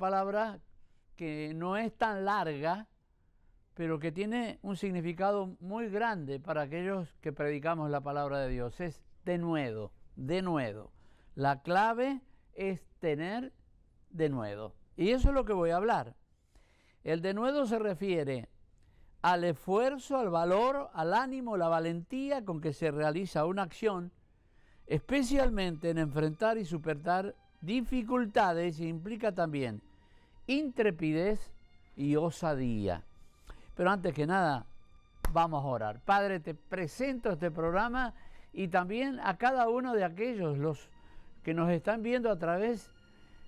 palabra que no es tan larga, pero que tiene un significado muy grande para aquellos que predicamos la palabra de Dios. Es denuedo, denuedo. La clave es tener denuedo. Y eso es lo que voy a hablar. El denuedo se refiere al esfuerzo, al valor, al ánimo, la valentía con que se realiza una acción, especialmente en enfrentar y superar dificultades, e implica también intrepidez y osadía. Pero antes que nada, vamos a orar. Padre, te presento este programa y también a cada uno de aquellos los que nos están viendo a través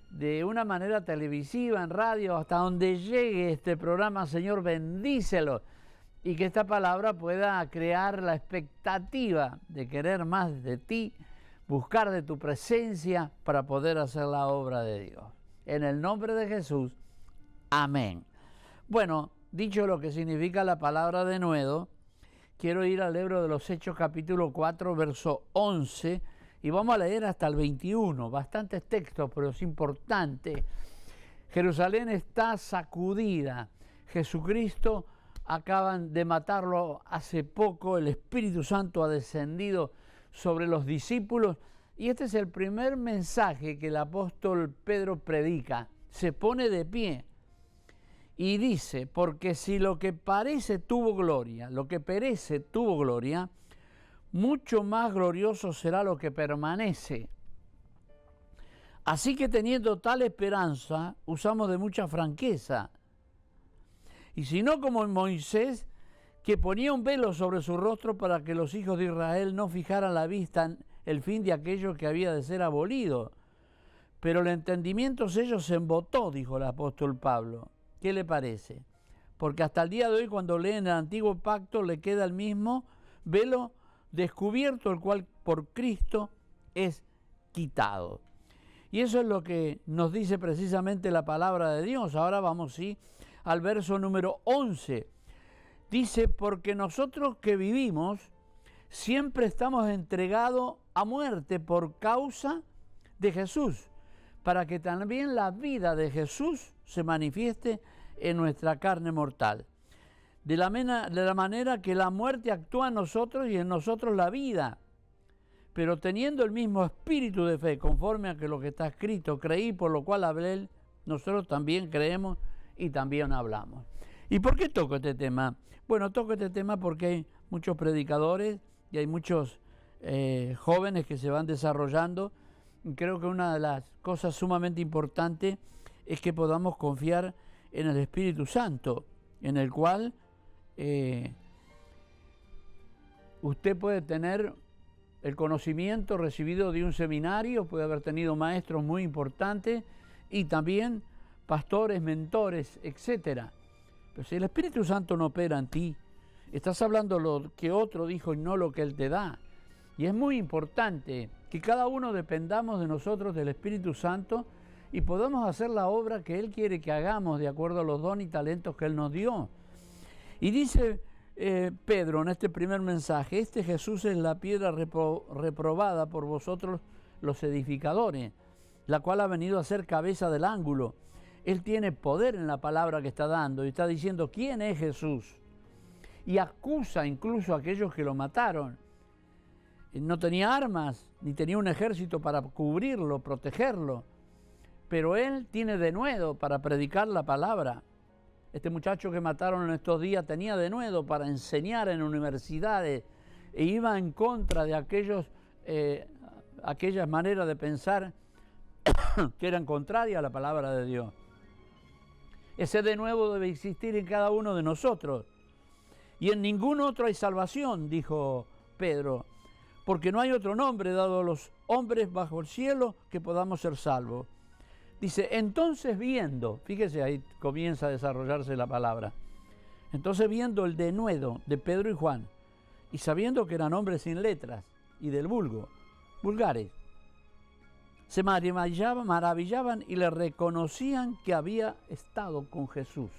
de una manera televisiva, en radio, hasta donde llegue este programa. Señor, bendícelo y que esta palabra pueda crear la expectativa de querer más de ti, buscar de tu presencia para poder hacer la obra de Dios. En el nombre de Jesús, amén. Bueno, dicho lo que significa la palabra denuedo, quiero ir al libro de los Hechos capítulo 4, verso 11, y vamos a leer hasta el 21, bastantes textos, pero es importante. Jerusalén está sacudida. Jesucristo acaban de matarlo hace poco, el Espíritu Santo ha descendido sobre los discípulos, y este es el primer mensaje que el apóstol Pedro predica. Se pone de pie y dice: porque si lo que parece tuvo gloria, lo que perece tuvo gloria, mucho más glorioso será lo que permanece. Así que teniendo tal esperanza, usamos de mucha franqueza. Y si no como en Moisés, que ponía un velo sobre su rostro para que los hijos de Israel no fijaran la vista en el fin de aquello que había de ser abolido. Pero el entendimiento de ellos se embotó, dijo el apóstol Pablo. ¿Qué le parece? Porque hasta el día de hoy, cuando leen el antiguo pacto, le queda el mismo velo descubierto, el cual por Cristo es quitado. Y eso es lo que nos dice precisamente la palabra de Dios. Ahora vamos, sí, al verso número 11. Dice: porque nosotros que vivimos siempre estamos entregados a muerte por causa de Jesús, para que también la vida de Jesús se manifieste en nuestra carne mortal. De la manera que la muerte actúa en nosotros y en nosotros la vida. Pero teniendo el mismo espíritu de fe, conforme a que lo que está escrito, creí, por lo cual hablé, nosotros también creemos y también hablamos. ¿Y por qué toco este tema? Bueno, toco este tema porque hay muchos predicadores y hay muchos jóvenes que se van desarrollando. Creo que una de las cosas sumamente importantes es que podamos confiar en el Espíritu Santo, en el cual usted puede tener el conocimiento recibido de un seminario, puede haber tenido maestros muy importantes y también pastores, mentores, etcétera. Pero si el Espíritu Santo no opera en ti, estás hablando lo que otro dijo y no lo que Él te da. Y es muy importante que cada uno dependamos de nosotros, del Espíritu Santo, y podamos hacer la obra que Él quiere que hagamos de acuerdo a los dones y talentos que Él nos dio. Y dice Pedro en este primer mensaje: este Jesús es la piedra reprobada por vosotros los edificadores, la cual ha venido a ser cabeza del ángulo. Él tiene poder en la palabra que está dando y está diciendo quién es Jesús. Y acusa incluso a aquellos que lo mataron. No tenía armas, ni tenía un ejército para cubrirlo, protegerlo. Pero él tiene denuedo para predicar la palabra. Este muchacho que mataron en estos días tenía denuedo para enseñar en universidades e iba en contra de aquellas maneras de pensar que eran contrarias a la palabra de Dios. Ese denuedo debe existir en cada uno de nosotros. Y en ningún otro hay salvación, dijo Pedro, porque no hay otro nombre dado a los hombres bajo el cielo que podamos ser salvos. Dice: entonces viendo, fíjese, ahí comienza a desarrollarse la palabra. Entonces viendo el denuedo de Pedro y Juan, y sabiendo que eran hombres sin letras y del vulgares, se maravillaban y le reconocían que había estado con Jesús.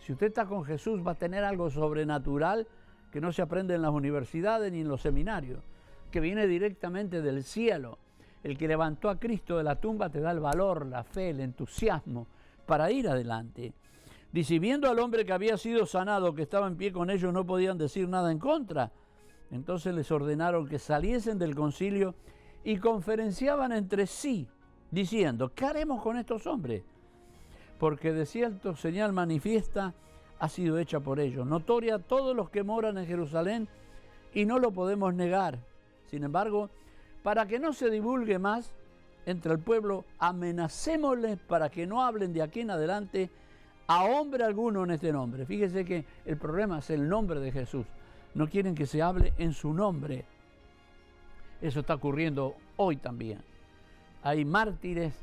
Si usted está con Jesús, va a tener algo sobrenatural que no se aprende en las universidades ni en los seminarios, que viene directamente del cielo. El que levantó a Cristo de la tumba te da el valor, la fe, el entusiasmo, para ir adelante. Dice, viendo al hombre que había sido sanado, que estaba en pie con ellos, no podían decir nada en contra. Entonces les ordenaron que saliesen del concilio y conferenciaban entre sí, diciendo, ¿qué haremos con estos hombres? Porque de cierto señal manifiesta ha sido hecha por ellos, notoria a todos los que moran en Jerusalén, y no lo podemos negar. Sin embargo, para que no se divulgue más entre el pueblo, amenacémosles para que no hablen de aquí en adelante a hombre alguno en este nombre. Fíjese que el problema es el nombre de Jesús. No quieren que se hable en su nombre. Eso está ocurriendo hoy también. Hay mártires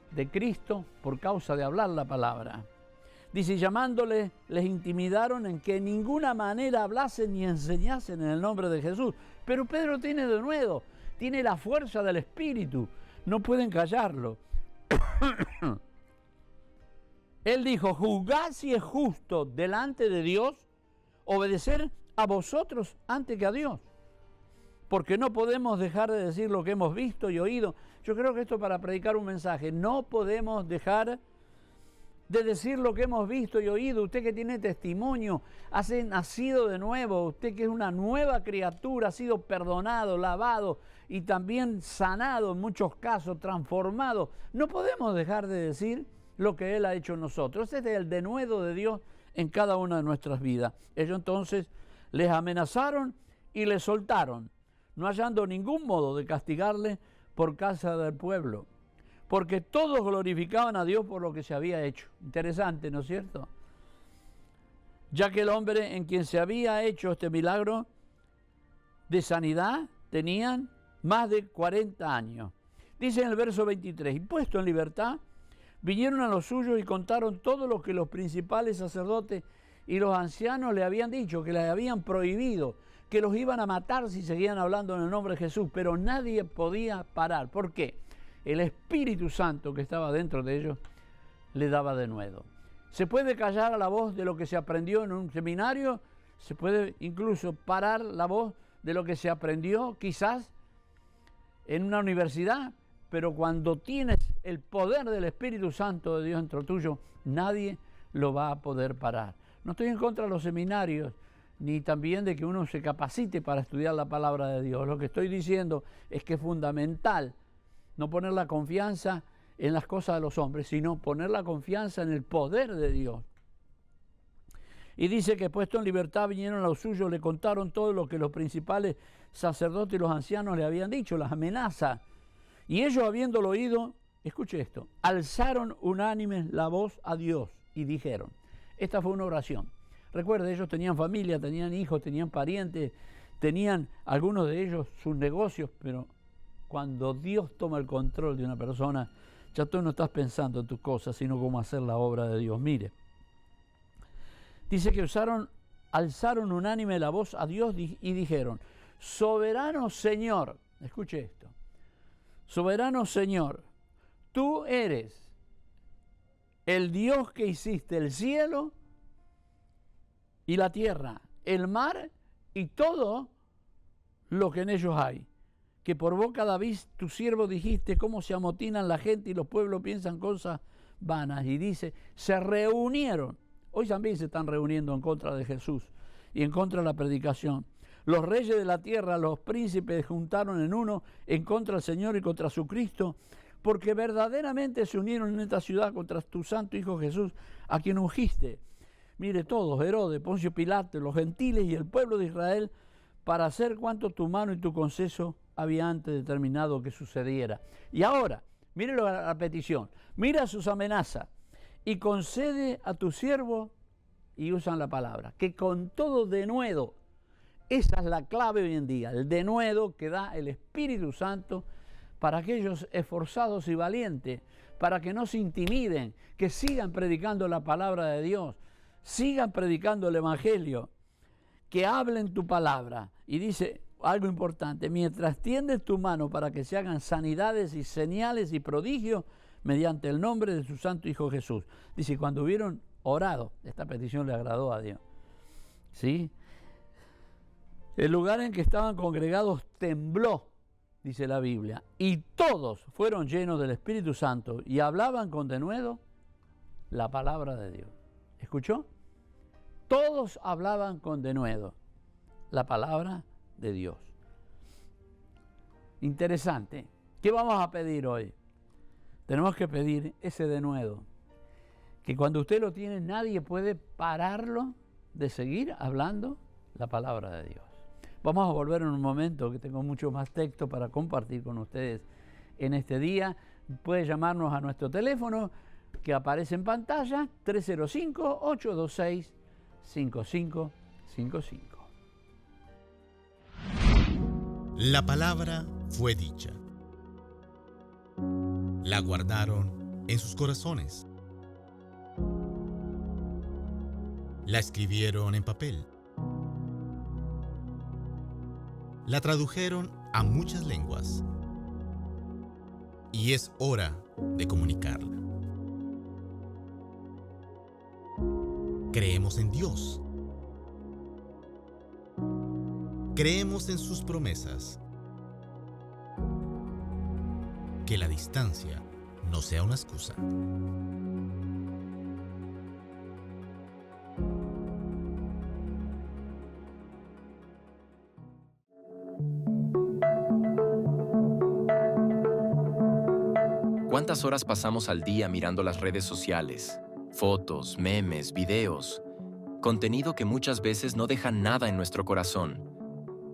de Cristo por causa de hablar la palabra. Dice, llamándoles, les intimidaron en que en ninguna manera hablasen ni enseñasen en el nombre de Jesús. Pero Pedro tiene de nuevo, tiene la fuerza del Espíritu. No pueden callarlo. Él dijo, juzgad si es justo delante de Dios obedecer a vosotros antes que a Dios. Porque no podemos dejar de decir lo que hemos visto y oído. Yo creo que esto es para predicar un mensaje. No podemos dejar de decir lo que hemos visto y oído. Usted que tiene testimonio, ha nacido de nuevo, usted que es una nueva criatura, ha sido perdonado, lavado y también sanado en muchos casos, transformado. No podemos dejar de decir lo que Él ha hecho en nosotros. Este es el denuedo de Dios en cada una de nuestras vidas. Ellos entonces les amenazaron y les soltaron, no hallando ningún modo de castigarle por causa del pueblo, porque todos glorificaban a Dios por lo que se había hecho. Interesante, ¿no es cierto? Ya que el hombre en quien se había hecho este milagro de sanidad tenían más de 40 años. Dice en el verso 23, y puesto en libertad, vinieron a los suyos y contaron todo lo que los principales sacerdotes y los ancianos le habían dicho, que les habían prohibido, que los iban a matar si seguían hablando en el nombre de Jesús, pero nadie podía parar. ¿Por qué? El Espíritu Santo que estaba dentro de ellos le daba denuedo. Se puede callar a la voz de lo que se aprendió en un seminario, se puede incluso parar la voz de lo que se aprendió quizás en una universidad, pero cuando tienes el poder del Espíritu Santo de Dios dentro tuyo, nadie lo va a poder parar. No estoy en contra de los seminarios, ni también de que uno se capacite para estudiar la palabra de Dios. Lo que estoy diciendo es que es fundamental no poner la confianza en las cosas de los hombres, sino poner la confianza en el poder de Dios. Y dice que puesto en libertad vinieron a los suyos, le contaron todo lo que los principales sacerdotes y los ancianos le habían dicho, las amenazas. Y ellos, habiéndolo oído, escuche esto, alzaron unánimes la voz a Dios y dijeron, esta fue una oración. Recuerde, ellos tenían familia, tenían hijos, tenían parientes, tenían algunos de ellos sus negocios, pero cuando Dios toma el control de una persona, ya tú no estás pensando en tus cosas, sino cómo hacer la obra de Dios. Mire, dice que alzaron unánime la voz a Dios y dijeron, soberano Señor, escuche esto, soberano Señor, tú eres el Dios que hiciste el cielo y la tierra, el mar y todo lo que en ellos hay. Que por boca de David, tu siervo, dijiste cómo se amotinan la gente y los pueblos piensan cosas vanas. Y dice, se reunieron. Hoy también se están reuniendo en contra de Jesús y en contra de la predicación. Los reyes de la tierra, los príncipes juntaron en uno en contra del Señor y contra su Cristo, porque verdaderamente se unieron en esta ciudad contra tu santo Hijo Jesús, a quien ungiste. Mire todos, Herodes, Poncio Pilato, los gentiles y el pueblo de Israel, para hacer cuanto tu mano y tu consejo había antes determinado que sucediera. Y ahora, mire la petición, mira sus amenazas y concede a tu siervo, y usan la palabra, que con todo denuedo, esa es la clave hoy en día, el denuedo que da el Espíritu Santo para aquellos esforzados y valientes, para que no se intimiden, que sigan predicando la palabra de Dios, sigan predicando el Evangelio, que hablen tu palabra. Y dice algo importante, mientras tiendes tu mano para que se hagan sanidades y señales y prodigios mediante el nombre de su santo Hijo Jesús. Dice, cuando hubieron orado, esta petición le agradó a Dios. ¿Sí? El lugar en que estaban congregados tembló, dice la Biblia, y todos fueron llenos del Espíritu Santo y hablaban con denuedo la palabra de Dios. ¿Escuchó? Todos hablaban con denuedo la palabra de Dios. Interesante. ¿Qué vamos a pedir hoy? Tenemos que pedir ese denuedo, que cuando usted lo tiene nadie puede pararlo de seguir hablando la palabra de Dios. Vamos a volver en un momento, que tengo mucho más texto para compartir con ustedes en este día. Puede llamarnos a nuestro teléfono que aparece en pantalla, 305-826-5555. La palabra fue dicha. La guardaron en sus corazones. La escribieron en papel. La tradujeron a muchas lenguas. Y es hora de comunicarla. Creemos en Dios. Creemos en sus promesas. Que la distancia no sea una excusa. ¿Cuántas horas pasamos al día mirando las redes sociales? Fotos, memes, videos, contenido que muchas veces no deja nada en nuestro corazón.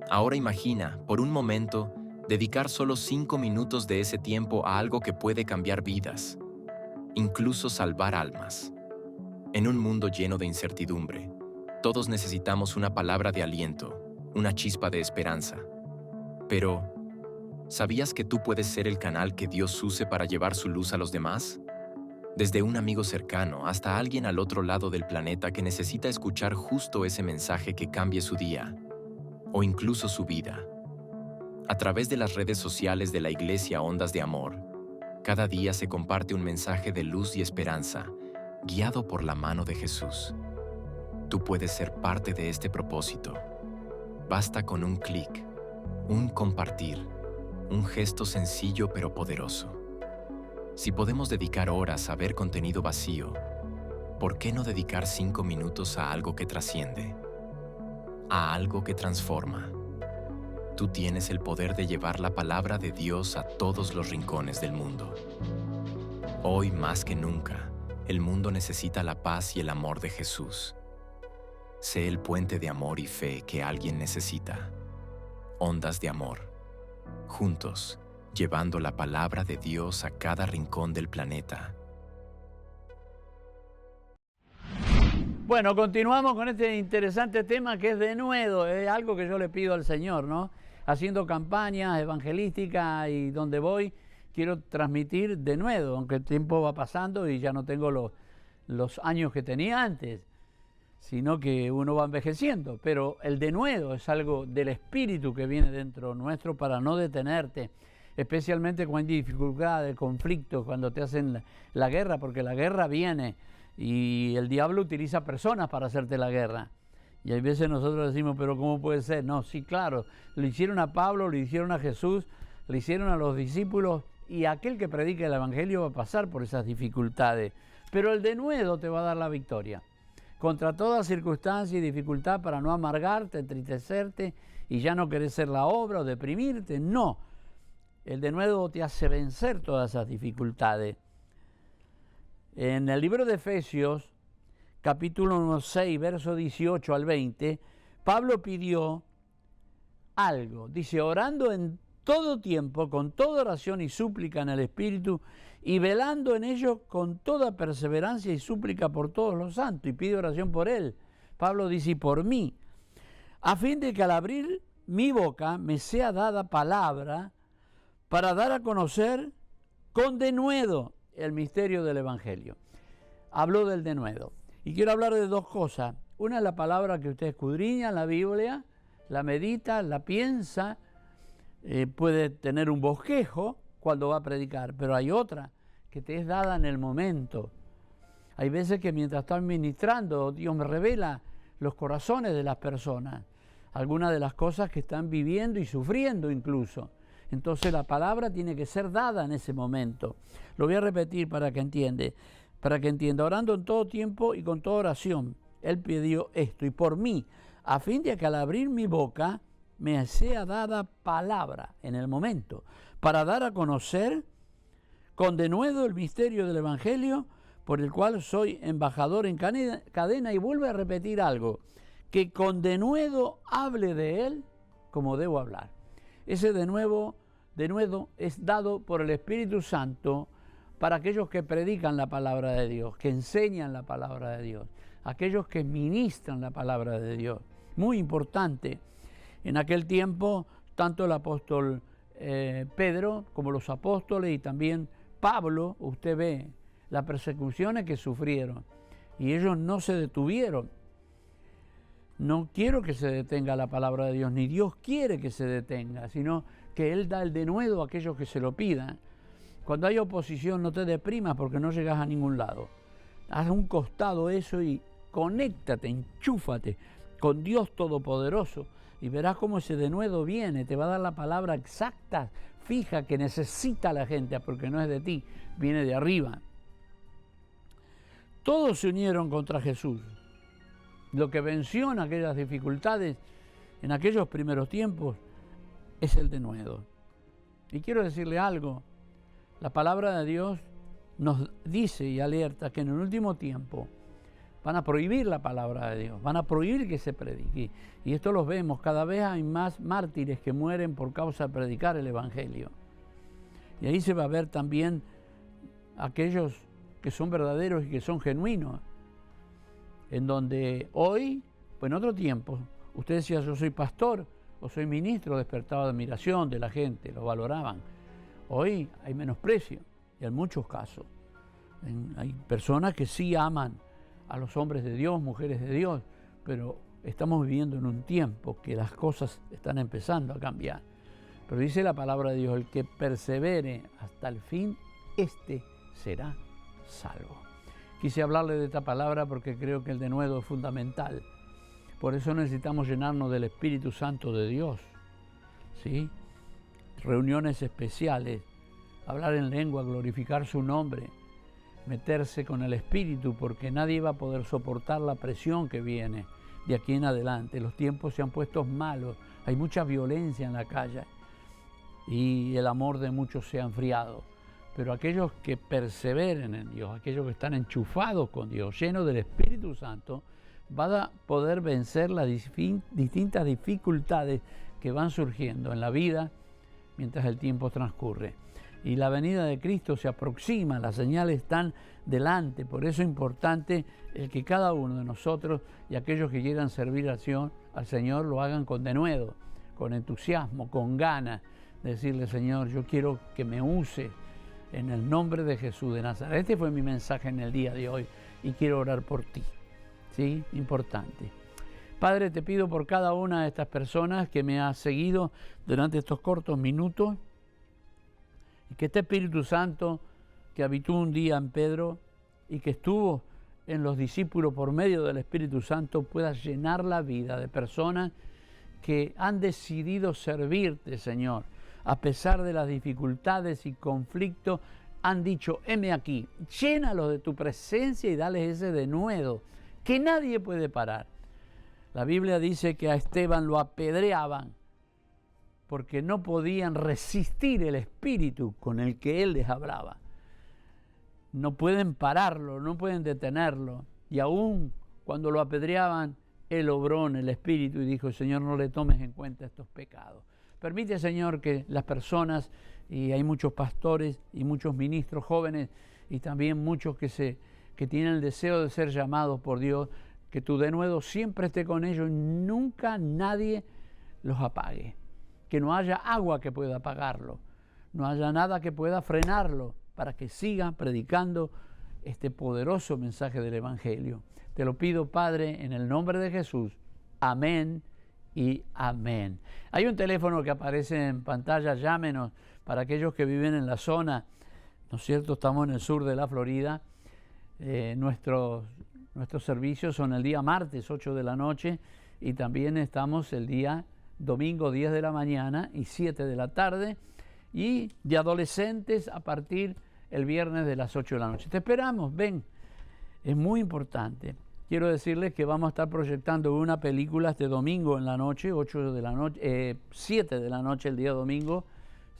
Ahora imagina, por un momento, dedicar solo 5 minutos de ese tiempo a algo que puede cambiar vidas, incluso salvar almas. En un mundo lleno de incertidumbre, todos necesitamos una palabra de aliento, una chispa de esperanza. Pero, ¿sabías que tú puedes ser el canal que Dios use para llevar su luz a los demás? Desde un amigo cercano hasta alguien al otro lado del planeta que necesita escuchar justo ese mensaje que cambie su día, o incluso su vida. A través de las redes sociales de la Iglesia Ondas de Amor, cada día se comparte un mensaje de luz y esperanza, guiado por la mano de Jesús. Tú puedes ser parte de este propósito. Basta con un clic, un compartir, un gesto sencillo pero poderoso. Si podemos dedicar horas a ver contenido vacío, ¿por qué no dedicar 5 minutos a algo que trasciende? A algo que transforma. Tú tienes el poder de llevar la palabra de Dios a todos los rincones del mundo. Hoy más que nunca, el mundo necesita la paz y el amor de Jesús. Sé el puente de amor y fe que alguien necesita. Ondas de Amor. Juntos, llevando la palabra de Dios a cada rincón del planeta. Bueno, continuamos con este interesante tema que es denuedo. Es algo que yo le pido al Señor, ¿no? Haciendo campañas evangelísticas y donde voy, quiero transmitir denuedo, aunque el tiempo va pasando y ya no tengo los años que tenía antes, sino que uno va envejeciendo. Pero el denuedo es algo del espíritu que viene dentro nuestro para no detenerte, especialmente cuando hay dificultades, conflictos, cuando te hacen la guerra, porque la guerra viene y el diablo utiliza personas para hacerte la guerra. Y hay veces nosotros decimos, pero ¿cómo puede ser? No, sí, claro, le hicieron a Pablo, le hicieron a Jesús, le hicieron a los discípulos, y aquel que predica el evangelio va a pasar por esas dificultades. Pero el denuedo te va a dar la victoria. Contra toda circunstancia y dificultad, para no amargarte, entristecerte y ya no querer ser la obra o deprimirte, no. El denuedo te hace vencer todas esas dificultades. En el libro de Efesios, capítulo 6, verso 18 al 20, Pablo pidió algo. Dice, orando en todo tiempo, con toda oración y súplica en el Espíritu, y velando en ello con toda perseverancia y súplica por todos los santos, y pide oración por él. Pablo dice, y por mí, a fin de que al abrir mi boca me sea dada palabra para dar a conocer con denuedo el misterio del Evangelio. Habló del denuedo. Y quiero hablar de dos cosas. Una es la palabra que usted escudriña en la Biblia, la medita, la piensa, puede tener un bosquejo cuando va a predicar, pero hay otra que te es dada en el momento. Hay veces que mientras estás ministrando, Dios me revela los corazones de las personas, algunas de las cosas que están viviendo y sufriendo incluso. Entonces la palabra tiene que ser dada en ese momento. Lo voy a repetir para que entiende. para que entienda, orando en todo tiempo y con toda oración. Él pidió esto, y por mí, a fin de que al abrir mi boca me sea dada palabra en el momento, para dar a conocer con denuedo el misterio del Evangelio, por el cual soy embajador en cadena, y vuelve a repetir algo, que con denuedo hable de él como debo hablar. Ese denuedo es dado por el Espíritu Santo para aquellos que predican la palabra de Dios, que enseñan la palabra de Dios, aquellos que ministran la palabra de Dios. Muy importante. En aquel tiempo, tanto el apóstol Pedro como los apóstoles y también Pablo, usted ve las persecuciones que sufrieron y ellos no se detuvieron. No quiero que se detenga la palabra de Dios, ni Dios quiere que se detenga, sino que Él da el denuedo a aquellos que se lo pidan. Cuando hay oposición, no te deprimas porque no llegas a ningún lado. Haz un costado eso y conéctate, enchúfate con Dios Todopoderoso y verás cómo ese denuedo viene, te va a dar la palabra exacta, fija, que necesita la gente, porque no es de ti, viene de arriba. Todos se unieron contra Jesús. Lo que venció en aquellas dificultades, en aquellos primeros tiempos, es el denuedo. Y quiero decirle algo, la palabra de Dios nos dice y alerta que en el último tiempo van a prohibir la palabra de Dios, van a prohibir que se predique. Y esto lo vemos, cada vez hay más mártires que mueren por causa de predicar el Evangelio. Y ahí se va a ver también aquellos que son verdaderos y que son genuinos. En donde hoy, pues en otro tiempo, usted decía, yo soy pastor o soy ministro, despertaba admiración de la gente, lo valoraban. Hoy hay menosprecio, y en muchos casos. Hay personas que sí aman a los hombres de Dios, mujeres de Dios, pero estamos viviendo en un tiempo que las cosas están empezando a cambiar. Pero dice la palabra de Dios, el que persevere hasta el fin, este será salvo. Quise hablarle de esta palabra porque creo que el denuedo es fundamental. Por eso necesitamos llenarnos del Espíritu Santo de Dios, ¿sí? Reuniones especiales, hablar en lengua, glorificar su nombre, meterse con el Espíritu, porque nadie va a poder soportar la presión que viene de aquí en adelante. Los tiempos se han puesto malos, hay mucha violencia en la calle y el amor de muchos se ha enfriado. Pero aquellos que perseveren en Dios, aquellos que están enchufados con Dios, llenos del Espíritu Santo, van a poder vencer las distintas dificultades que van surgiendo en la vida mientras el tiempo transcurre. Y la venida de Cristo se aproxima, las señales están delante. Por eso es importante el que cada uno de nosotros y aquellos que quieran servir al Señor lo hagan con denuedo, con entusiasmo, con ganas. Decirle, Señor, yo quiero que me use en el nombre de Jesús de Nazaret. Este fue mi mensaje en el día de hoy y quiero orar por ti. ¿Sí? Importante. Padre, te pido por cada una de estas personas que me ha seguido durante estos cortos minutos y que este Espíritu Santo que habitó un día en Pedro y que estuvo en los discípulos por medio del Espíritu Santo pueda llenar la vida de personas que han decidido servirte, Señor, a pesar de las dificultades y conflictos, han dicho, heme aquí, llénalos de tu presencia y dales ese denuedo que nadie puede parar. La Biblia dice que a Esteban lo apedreaban porque no podían resistir el espíritu con el que él les hablaba. No pueden pararlo, no pueden detenerlo. Y aún cuando lo apedreaban, él obró en el espíritu y dijo, Señor, no le tomes en cuenta estos pecados. Permite, Señor, que las personas, y hay muchos pastores y muchos ministros jóvenes y también muchos que tienen el deseo de ser llamados por Dios, que tu denuedo siempre esté con ellos y nunca nadie los apague. Que no haya agua que pueda apagarlo, no haya nada que pueda frenarlo para que sigan predicando este poderoso mensaje del Evangelio. Te lo pido, Padre, en el nombre de Jesús. Amén y amén. Hay un teléfono que aparece en pantalla, llámenos, para aquellos que viven en la zona, ¿no es cierto? Estamos en el sur de la Florida. Nuestros servicios son el día martes, 8 de la noche, y también estamos el día domingo, 10 de la mañana y 7 de la tarde, y de adolescentes a partir el viernes de las 8 de la noche. Te esperamos, ven. Es muy importante. Quiero decirles que vamos a estar proyectando una película este domingo en la noche, 7 de la noche el día domingo,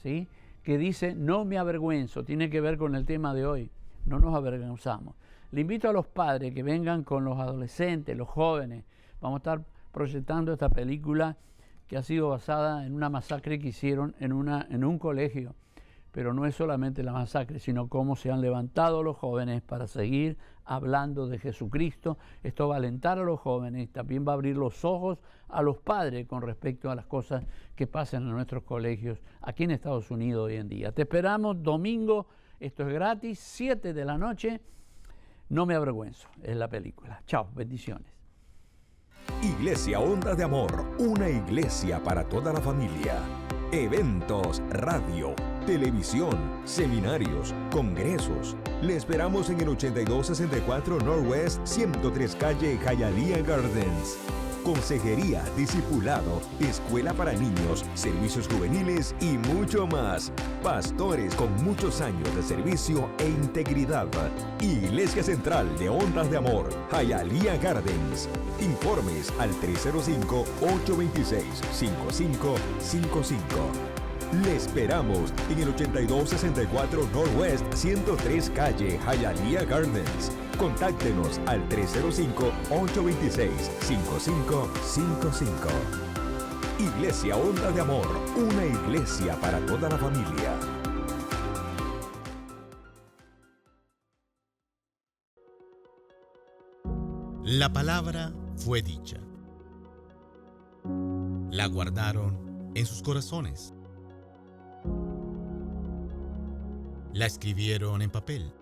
¿sí? Que dice No me avergüenzo. Tiene que ver con el tema de hoy. No nos avergonzamos. Le invito a los padres que vengan con los adolescentes, los jóvenes. Vamos a estar proyectando esta película que ha sido basada en una masacre que hicieron en un colegio. Pero no es solamente la masacre, sino cómo se han levantado los jóvenes para seguir hablando de Jesucristo. Esto va a alentar a los jóvenes, también va a abrir los ojos a los padres con respecto a las cosas que pasan en nuestros colegios aquí en Estados Unidos hoy en día. Te esperamos domingo, esto es gratis, 7 de la noche. No me avergüenzo, es la película. Chao, bendiciones. Iglesia Ondas de Amor, una iglesia para toda la familia. Eventos, radio, televisión, seminarios, congresos. Le esperamos en el 8264 Northwest 103 Calle Hialeah Gardens. Consejería, discipulado, escuela para niños, servicios juveniles y mucho más. Pastores con muchos años de servicio e integridad. Iglesia Central de Ondas de Amor, Hialeah Gardens. Informes al 305-826-5555. Le esperamos en el 8264 Northwest 103 Calle Hialeah Gardens. Contáctenos al 305-826-5555. Iglesia Ondas de Amor, una iglesia para toda la familia. La palabra fue dicha. La guardaron en sus corazones. La escribieron en papel.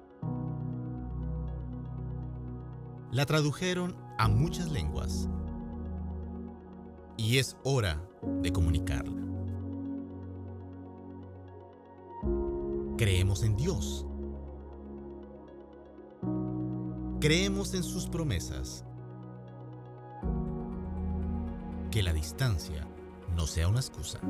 La tradujeron a muchas lenguas. Y es hora de comunicarla. Creemos en Dios. Creemos en sus promesas. Que la distancia no sea una excusa.